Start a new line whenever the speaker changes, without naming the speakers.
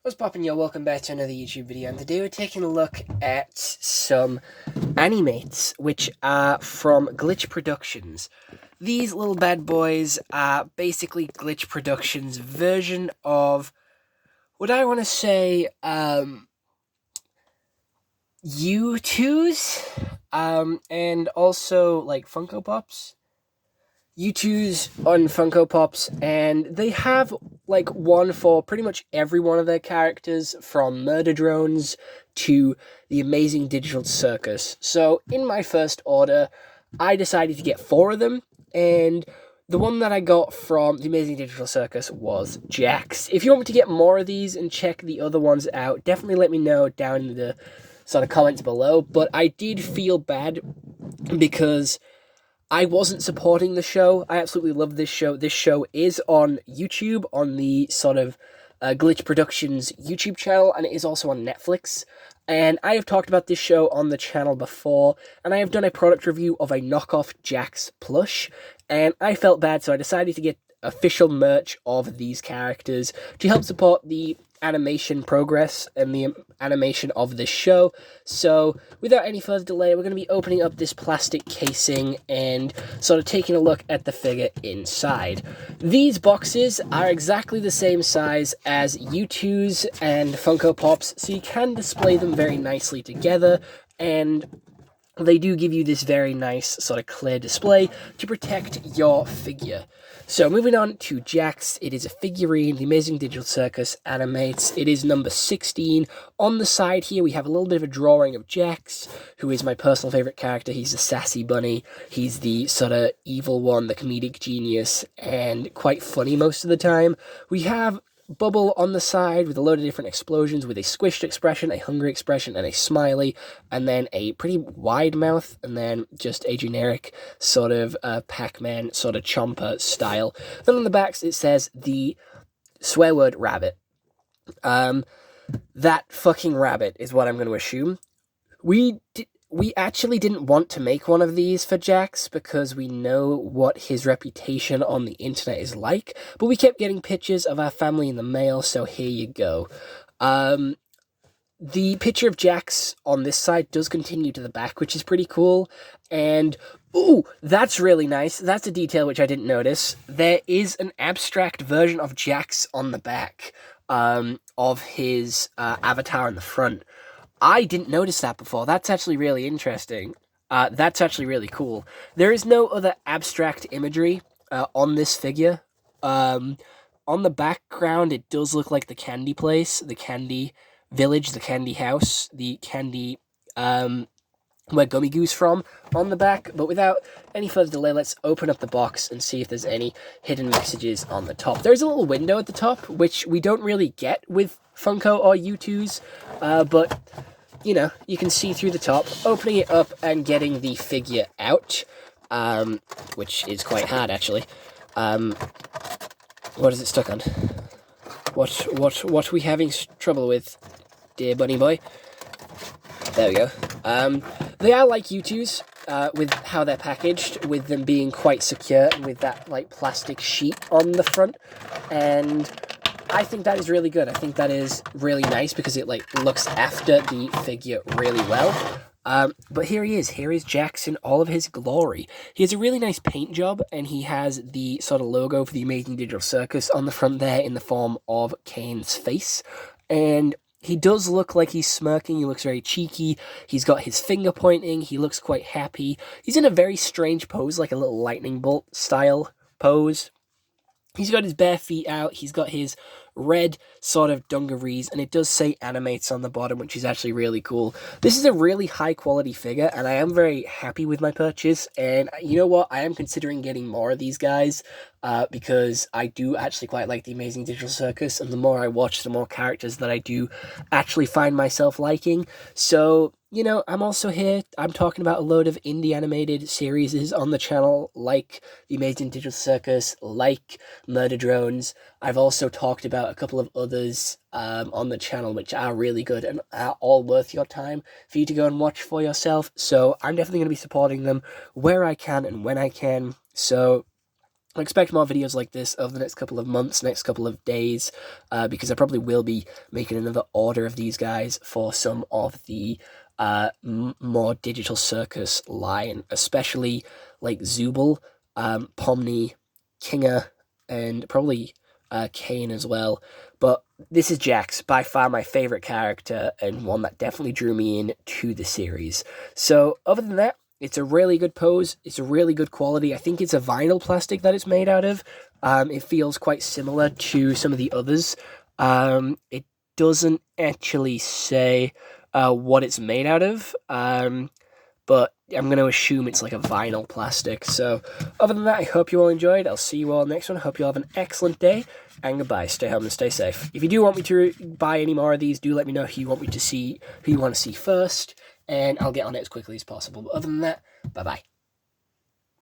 What's poppin', yo? Welcome back to another YouTube video, and today we're taking a look at some Animates, which are from Glitch Productions. These little bad boys are basically Glitch Productions' version of, what I want to say, U2's, and also, like, Funko Pops. U2's on Funko Pops, and they have like one for pretty much every one of their characters, from Murder Drones to the Amazing Digital Circus. So in my first order, I decided to get 4 of them, and the one that I got from the Amazing Digital Circus was Jax. If you want me to get more of these and check the other ones out, definitely let me know down in the sort of comments below. But I did feel bad because I wasn't supporting the show. I absolutely love this show. This show is on YouTube, on the sort of Glitch Productions YouTube channel, and it is also on Netflix. And I have talked about this show on the channel before, and I have done a product review of a knockoff Jax plush, and I felt bad, so I decided to get official merch of these characters to help support the animation progress and the animation of this show. So without any further delay, we're going to be opening up this plastic casing and sort of taking a look at the figure inside. These boxes are exactly the same size as U2's and Funko Pops, so you can display them very nicely together, and they do give you this very nice sort of clear display to protect your figure. So moving on to Jax, it is a figurine, the Amazing Digital Circus Animates. It is number 16. On the side here, we have a little bit of a drawing of Jax, who is my personal favorite character. He's the sassy bunny. He's the sort of evil one, the comedic genius, and quite funny most of the time. We have Bubble on the side with a load of different explosions, with a squished expression, a hungry expression, and a smiley, and then a pretty wide mouth, and then just a generic sort of Pac-Man sort of chomper style. Then on the backs it says the swear word rabbit. That fucking rabbit is what I'm going to assume. We actually didn't want to make one of these for Jax because we know what his reputation on the internet is like, but we kept getting pictures of our family in the mail, so here you go. The picture of Jax on this side does continue to the back, which is pretty cool, and ooh, that's really nice. That's a detail which I didn't notice. There is an abstract version of Jax on the back, of his avatar in the front. I didn't notice that before. That's actually really interesting. That's actually really cool. There is no other abstract imagery on this figure. On the background, it does look like the candy place, the candy village, the candy house, the candy where Gummy Goo's from on the back. But without any further delay, let's open up the box and see if there's any hidden messages on the top. There's a little window at the top, which we don't really get with Funko or U2's, but you know, you can see through the top. Opening it up and getting the figure out, which is quite hard, actually. What is it stuck on? What are we having trouble with, dear bunny boy? There we go. They are like U2's, with how they're packaged, with them being quite secure, and with that, like, plastic sheet on the front, and I think that is really good. I think that is really nice because it, like, looks after the figure really well. But here he is. Here is Jax in all of his glory. He has a really nice paint job, and he has the sort of logo for the Amazing Digital Circus on the front there in the form of Kane's face. And he does look like he's smirking. He looks very cheeky. He's got his finger pointing. He looks quite happy. He's in a very strange pose, like a little lightning bolt style pose. He's got his bare feet out, he's got his red sort of dungarees, and it does say Animates on the bottom, which is actually really cool. This is a really high quality figure, and I am very happy with my purchase, and you know what, I am considering getting more of these guys, because I do actually quite like the Amazing Digital Circus, and the more I watch, the more characters that I do actually find myself liking. So, you know, I'm also here, I'm talking about a load of indie animated series on the channel, like the Amazing Digital Circus, like Murder Drones. I've also talked about a couple of others on the channel, which are really good and are all worth your time for you to go and watch for yourself. So I'm definitely going to be supporting them where I can and when I can. So I expect more videos like this over the next couple of months, next couple of days, because I probably will be making another order of these guys for some of the more digital circus line, especially like Zubul, Pomni, Kinga, and probably Kane as well. But this is Jax, by far my favorite character, and one that definitely drew me in to the series. So other than that, it's a really good pose. It's a really good quality. I think it's a vinyl plastic that it's made out of. It feels quite similar to some of the others. It doesn't actually say what it's made out of, but I'm going to assume it's like a vinyl plastic. So other than that, I hope you all enjoyed. I'll see you all next one. I hope you all have an excellent day, and goodbye. Stay home and stay safe. If you do want me to buy any more of these, do let me know who you want me to see, who you want to see first, and I'll get on it as quickly as possible. But other than that, bye-bye.